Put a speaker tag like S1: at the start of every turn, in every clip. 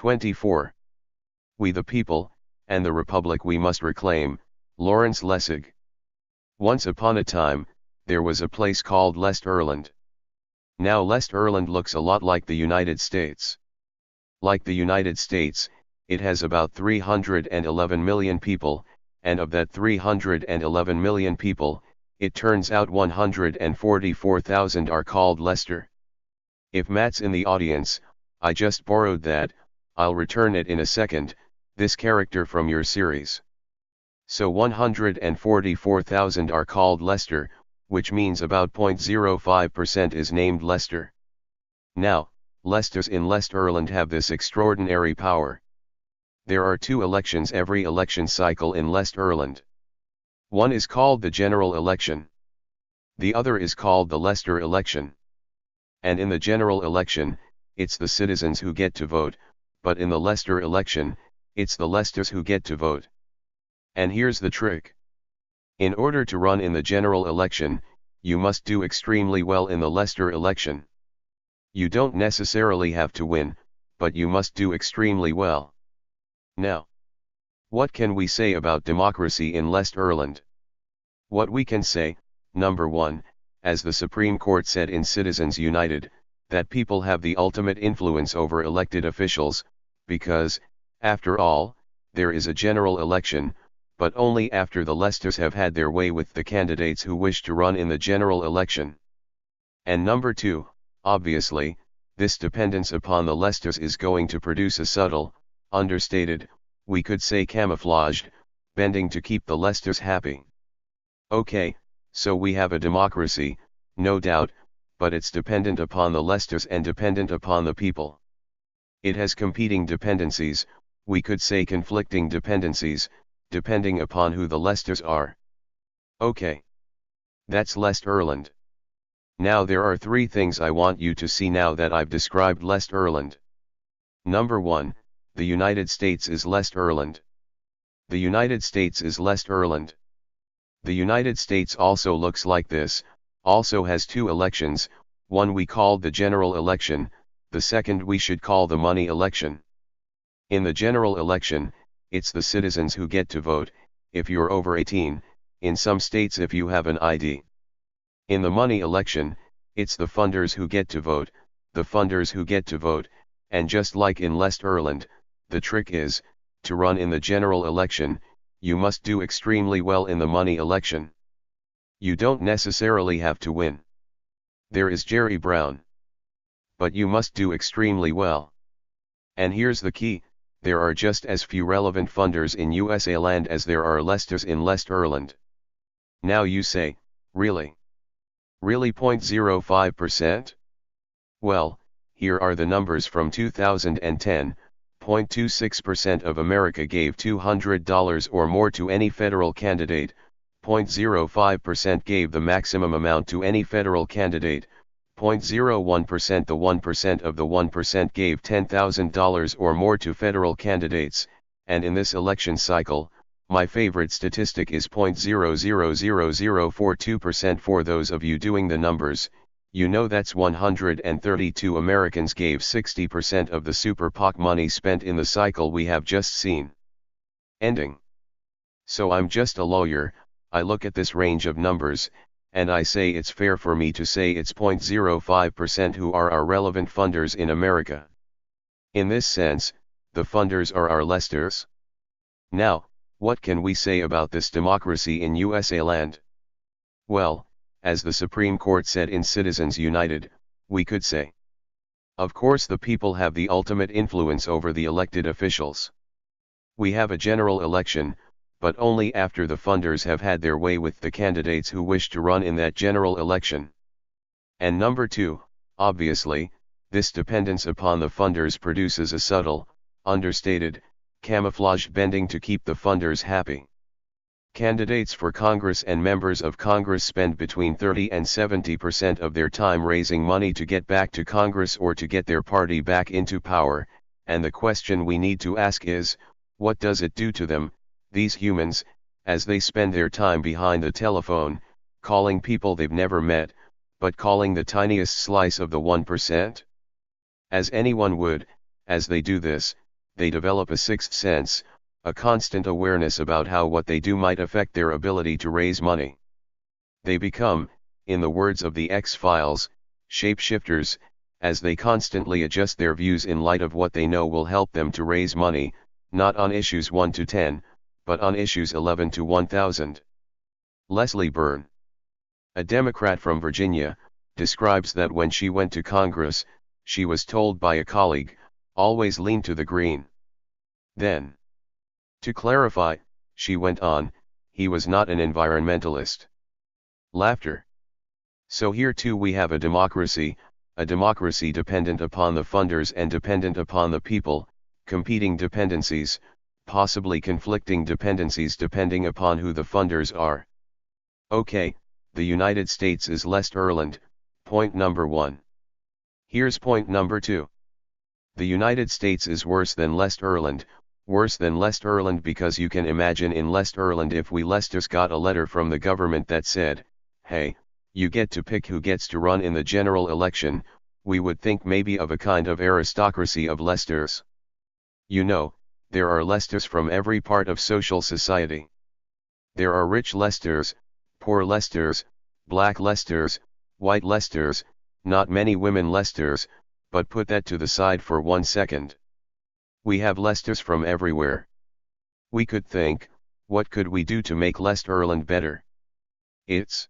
S1: 24. We the people, and the republic we must reclaim. Lawrence Lessig. Once upon a time, there was a place called Lest-Irland. Now Lest-Irland looks a lot like the United States. Like the United States, it has about 311 million people, and of that 311 million people, it turns out 144,000 are called Lester. If Matt's in the audience, I just borrowed that, I'll return it in a second, this character from your series. So 144,000 are called Lester, which means about 0.05% is named Lester. Now, Lesters in Lest-Irland have this extraordinary power. There are 2 elections every election cycle in Lest-Irland. One is called the general election. The other is called the Lester election. And in the general election, it's the citizens who get to vote, but in the Lester election, it's the Lesters who get to vote. And here's the trick. In order to run in the general election, you must do extremely well in the Lester election. You don't necessarily have to win, but you must do extremely well. Now, what can we say about democracy in Lest-Irland? What we can say, number 1, as the Supreme Court said in Citizens United, that people have the ultimate influence over elected officials, because, after all, there is a general election, but only after the Lesters have had their way with the candidates who wish to run in the general election. And number 2, obviously, this dependence upon the Lesters is going to produce a subtle, understated, we could say camouflaged, bending to keep the Lesters happy. Okay, so we have a democracy, no doubt, but it's dependent upon the Lesters and dependent upon the people. It has competing dependencies, we could say conflicting dependencies, depending upon who the Lesters are. Okay. That's Lest-Irland. Now there are 3 things I want you to see now that I've described Lest-Irland. Number 1, the United States is Lest-Irland. The United States is Lest-Irland. The United States also looks like this, also has 2 elections, one we called the general election, the second we should call the money election. In the general election, it's the citizens who get to vote, if you're over 18, in some states if you have an ID. In the money election, it's the funders who get to vote, the funders who get to vote, and just like in Lest-Irland, the trick is, to run in the general election, you must do extremely well in the money election. You don't necessarily have to win. There is Jerry Brown. But you must do extremely well. And here's the key, there are just as few relevant funders in USA land as there are Lesters in Lest-Irland. Now you say, really? Really 0.05%? Well, here are the numbers from 2010, 0.26% of America gave $200 or more to any federal candidate, 0.05% gave the maximum amount to any federal candidate, 0.01% the 1% of the 1% gave $10,000 or more to federal candidates, and in this election cycle, my favorite statistic is 0.000042%. For those of you doing the numbers, you know that's 132 Americans gave 60% of the Super PAC money spent in the cycle we have just seen. Ending. So I'm just a lawyer, I look at this range of numbers, and I say it's fair for me to say it's 0.05% who are our relevant funders in America. In this sense, the funders are our Lesters. Now, what can we say about this democracy in USA land? Well, as the Supreme Court said in Citizens United, we could say, of course the people have the ultimate influence over the elected officials. We have a general election, but only after the funders have had their way with the candidates who wish to run in that general election. And number 2, obviously, this dependence upon the funders produces a subtle, understated, camouflaged bending to keep the funders happy. Candidates for Congress and members of Congress spend between 30 and 70% of their time raising money to get back to Congress or to get their party back into power, and the question we need to ask is, what does it do to them, these humans, as they spend their time behind the telephone, calling people they've never met, but calling the tiniest slice of the 1%? As anyone would, as they do this, they develop a sixth sense, a constant awareness about how what they do might affect their ability to raise money. They become, in the words of the X-Files, shapeshifters, as they constantly adjust their views in light of what they know will help them to raise money, not on issues 1 to 10, but on issues 11 to 1000. Leslie Byrne, a Democrat from Virginia, describes that when she went to Congress, she was told by a colleague, always lean to the green. Then, to clarify, she went on, he was not an environmentalist. Laughter. So here too we have a democracy dependent upon the funders and dependent upon the people, competing dependencies, possibly conflicting dependencies depending upon who the funders are. Okay, the United States is less Ireland, point number 1. Here's point number 2. The United States is worse than Lest Ireland because you can imagine in Lest Ireland if we Leicesters got a letter from the government that said, hey, you get to pick who gets to run in the general election, we would think maybe of a kind of aristocracy of Leicesters. You know, there are Leicesters from every part of social society. There are rich Leicesters, poor Leicesters, black Leicesters, white Leicesters, not many women Leicesters, but put that to the side for 1 second. We have Leicesters from everywhere. We could think, what could we do to make Lest Ireland better? It's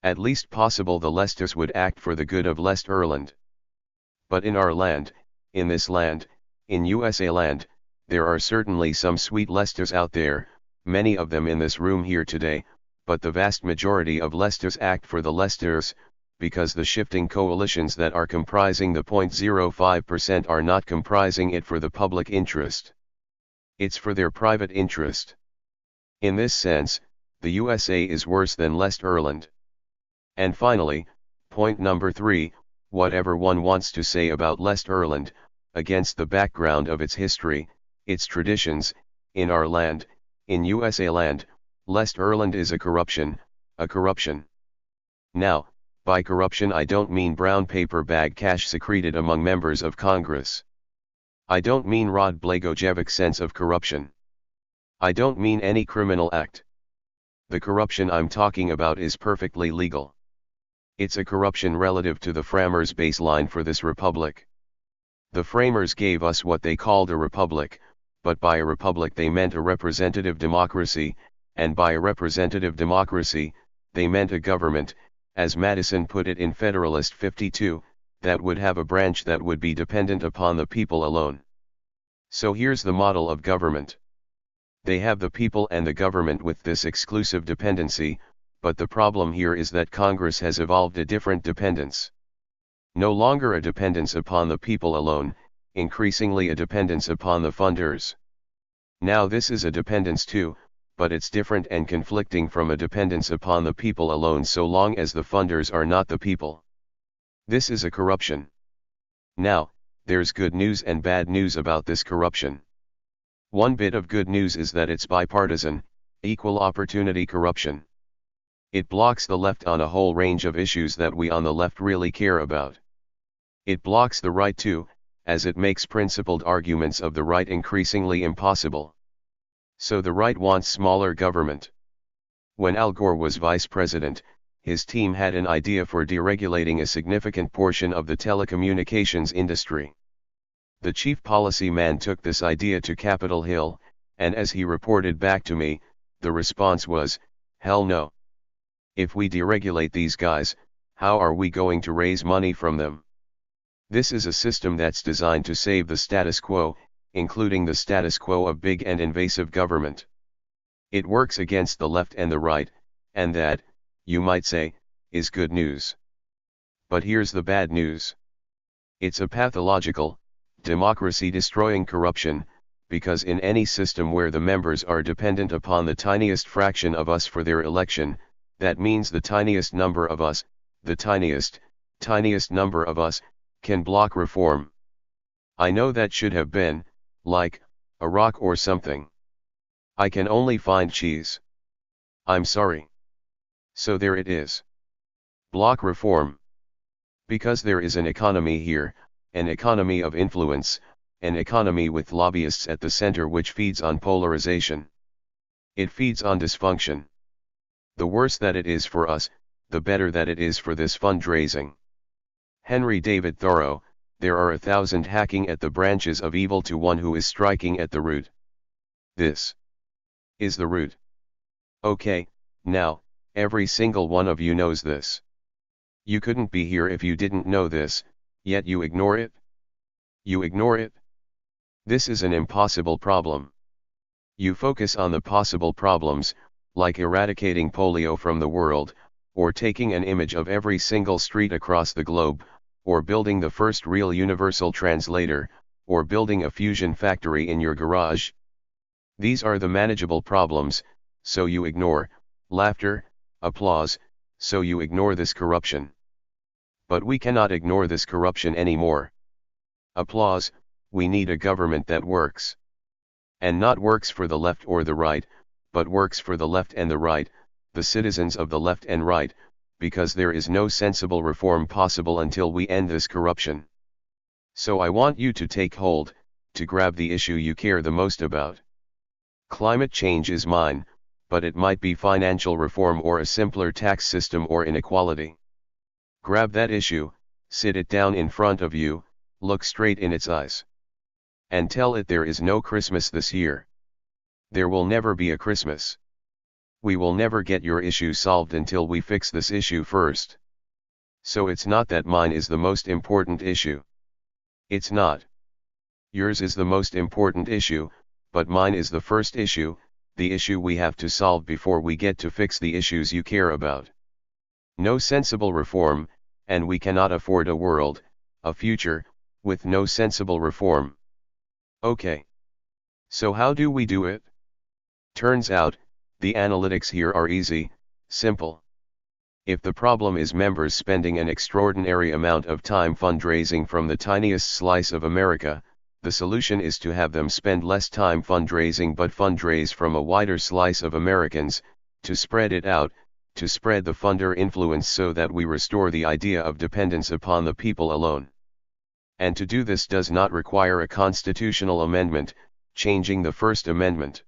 S1: at least possible the Leicesters would act for the good of Lest Ireland. But in our land, in this land, in USA land, there are certainly some sweet Leicesters out there, many of them in this room here today, but the vast majority of Leicesters act for the Leicesters, because the shifting coalitions that are comprising the 0.05% are not comprising it for the public interest. It's for their private interest. In this sense, the USA is worse than Lest Ireland. And finally, point number 3, whatever one wants to say about Lest Ireland, against the background of its history, its traditions, in our land, in USA land, Lest Ireland is a corruption. Now, by corruption I don't mean brown paper bag cash secreted among members of Congress. I don't mean Rod Blagojevic sense of corruption. I don't mean any criminal act. The corruption I'm talking about is perfectly legal. It's a corruption relative to the framers' baseline for this republic. The framers gave us what they called a republic, but by a republic they meant a representative democracy, and by a representative democracy, they meant a government, as Madison put it in Federalist 52, that would have a branch that would be dependent upon the people alone. So here's the model of government. They have the people and the government with this exclusive dependency, but the problem here is that Congress has evolved a different dependence. No longer a dependence upon the people alone, increasingly a dependence upon the funders. Now this is a dependence too, but it's different and conflicting from a dependence upon the people alone so long as the funders are not the people. This is a corruption. Now, there's good news and bad news about this corruption. One bit of good news is that it's bipartisan, equal opportunity corruption. It blocks the left on a whole range of issues that we on the left really care about. It blocks the right too, as it makes principled arguments of the right increasingly impossible. So the right wants smaller government. When Al Gore was vice president, his team had an idea for deregulating a significant portion of the telecommunications industry. The chief policy man took this idea to Capitol Hill, and as he reported back to me, the response was, hell no. If we deregulate these guys, how are we going to raise money from them? This is a system that's designed to save the status quo, including the status quo of big and invasive government. It works against the left and the right, and that, you might say, is good news. But here's the bad news. It's a pathological, democracy-destroying corruption, because in any system where the members are dependent upon the tiniest fraction of us for their election, that means the tiniest number of us, the tiniest number of us, can block reform. I know that should have been, like, a rock or something. I can only find cheese. I'm sorry. So there it is. Block reform. Because there is an economy here, an economy of influence, an economy with lobbyists at the center which feeds on polarization. It feeds on dysfunction. The worse that it is for us, the better that it is for this fundraising. Henry David Thoreau, there are 1,000 hacking at the branches of evil to one who is striking at the root. This is the root. Okay, now, every single one of you knows this. You couldn't be here if you didn't know this, yet you ignore it? You ignore it? This is an impossible problem. You focus on the possible problems, like eradicating polio from the world, or taking an image of every single street across the globe, or building the first real universal translator, or building a fusion factory in your garage. These are the manageable problems, so you ignore laughter, applause, so you ignore this corruption. But we cannot ignore this corruption anymore. Applause, we need a government that works. And not works for the left or the right, but works for the left and the right, the citizens of the left and right, because there is no sensible reform possible until we end this corruption. So I want you to take hold, to grab the issue you care the most about. Climate change is mine, but it might be financial reform or a simpler tax system or inequality. Grab that issue, sit it down in front of you, look straight in its eyes. And tell it there is no Christmas this year. There will never be a Christmas. We will never get your issue solved until we fix this issue first. So it's not that mine is the most important issue. It's not. Yours is the most important issue, but mine is the first issue, the issue we have to solve before we get to fix the issues you care about. No sensible reform, and we cannot afford a world, a future, with no sensible reform. Okay. So how do we do it? Turns out, the analytics here are easy, simple. If the problem is members spending an extraordinary amount of time fundraising from the tiniest slice of America, the solution is to have them spend less time fundraising but fundraise from a wider slice of Americans, to spread it out, to spread the funder influence so that we restore the idea of dependence upon the people alone. And to do this does not require a constitutional amendment, changing the First Amendment.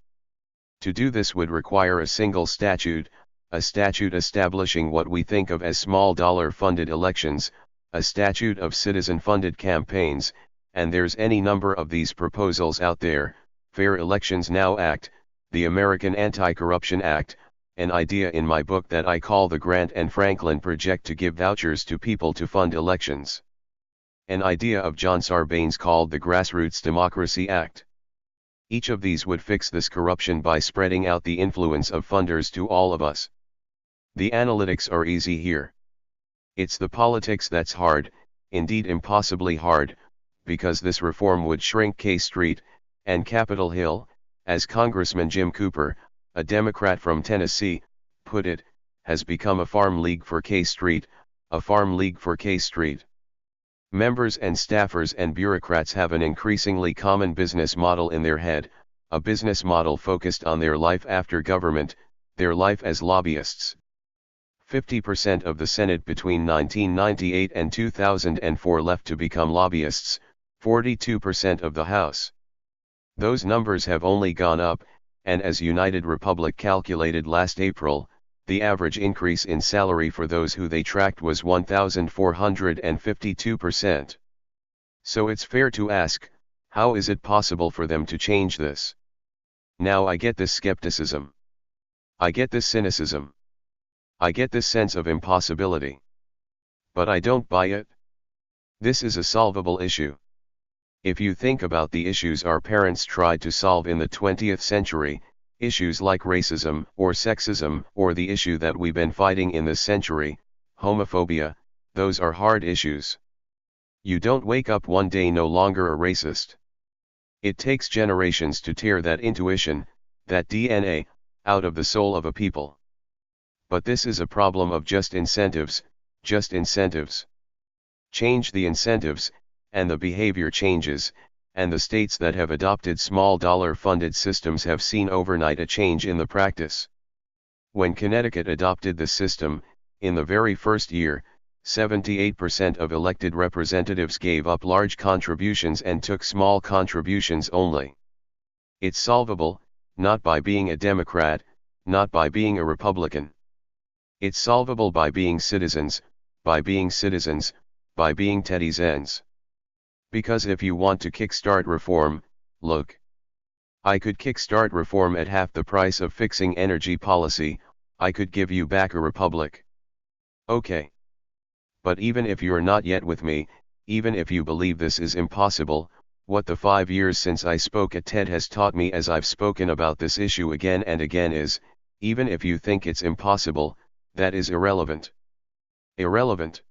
S1: To do this would require a single statute, a statute establishing what we think of as small dollar funded elections, a statute of citizen funded campaigns, and there's any number of these proposals out there: Fair Elections Now Act, the American Anti-Corruption Act, an idea in my book that I call the Grant and Franklin Project to give vouchers to people to fund elections. An idea of John Sarbanes called the Grassroots Democracy Act. Each of these would fix this corruption by spreading out the influence of funders to all of us. The analytics are easy here. It's the politics that's hard, indeed impossibly hard, because this reform would shrink K Street, and Capitol Hill, as Congressman Jim Cooper, a Democrat from Tennessee, put it, has become a farm league for K Street, a farm league for K Street. Members and staffers and bureaucrats have an increasingly common business model in their head, a business model focused on their life after government, their life as lobbyists. 50% of the Senate between 1998 and 2004 left to become lobbyists, 42% of the House. Those numbers have only gone up, and as United Republic calculated last April, the average increase in salary for those who they tracked was 1,452%. So it's fair to ask, how is it possible for them to change this? Now I get this skepticism. I get this cynicism. I get this sense of impossibility. But I don't buy it. This is a solvable issue. If you think about the issues our parents tried to solve in the 20th century, issues like racism or sexism, or the issue that we've been fighting in this century, homophobia, those are hard issues. You don't wake up one day no longer a racist. It takes generations to tear that intuition, that DNA, out of the soul of a people. But this is a problem of just incentives, just incentives. Change the incentives, and the behavior changes, and the states that have adopted small dollar funded systems have seen overnight a change in the practice. When Connecticut adopted the system, in the very first year, 78% of elected representatives gave up large contributions and took small contributions only. It's solvable, not by being a Democrat, not by being a Republican. It's solvable by being citizens, by being citizens, by being Teddy's. Because if you want to kickstart reform, look. I could kickstart reform at half the price of fixing energy policy. I could give you back a republic. Okay. But even if you're not yet with me, even if you believe this is impossible, what the 5 years since I spoke at TED has taught me as I've spoken about this issue again and again is, even if you think it's impossible, that is irrelevant. Irrelevant.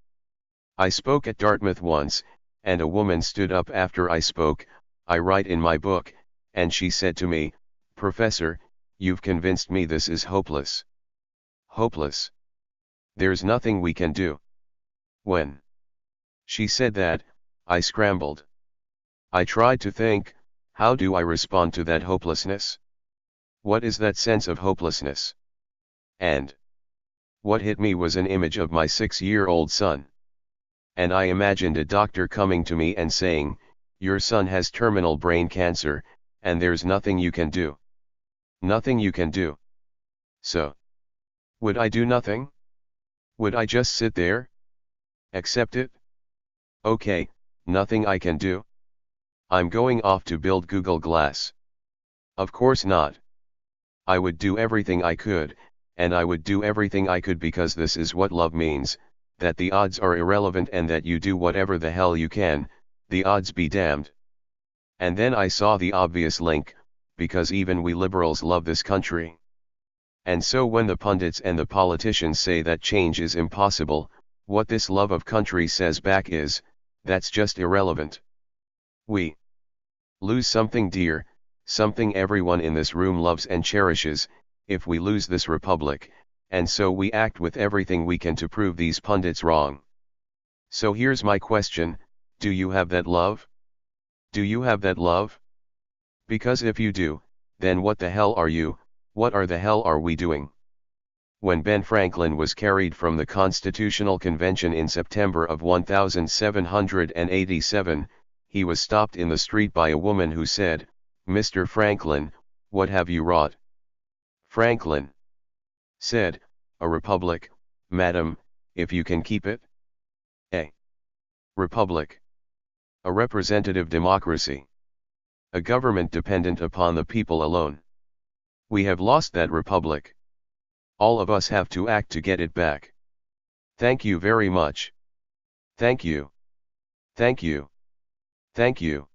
S1: I spoke at Dartmouth once, and a woman stood up after I spoke, I write in my book, and she said to me, "Professor, you've convinced me this is hopeless." Hopeless. There's nothing we can do. When she said that, I scrambled. I tried to think, how do I respond to that hopelessness? What is that sense of hopelessness? And what hit me was an image of my 6-year-old son. And I imagined a doctor coming to me and saying, "Your son has terminal brain cancer, and there's nothing you can do." Nothing you can do. So, would I do nothing? Would I just sit there? Accept it? Okay, nothing I can do. I'm going off to build Google Glass. Of course not. I would do everything I could, and I would do everything I could because this is what love means, that the odds are irrelevant and that you do whatever the hell you can, the odds be damned. And then I saw the obvious link, because even we liberals love this country. And so when the pundits and the politicians say that change is impossible, what this love of country says back is, that's just irrelevant. We lose something dear, something everyone in this room loves and cherishes, if we lose this republic, and so we act with everything we can to prove these pundits wrong. So here's my question, do you have that love? Do you have that love? Because if you do, then what the hell are you, what the hell are we doing? When Ben Franklin was carried from the Constitutional Convention in September of 1787, he was stopped in the street by a woman who said, "Mr. Franklin, what have you wrought?" Franklin said, "A republic, madam, if you can keep it." A republic. A representative democracy. A government dependent upon the people alone. We have lost that republic. All of us have to act to get it back. Thank you very much. Thank you. Thank you. Thank you.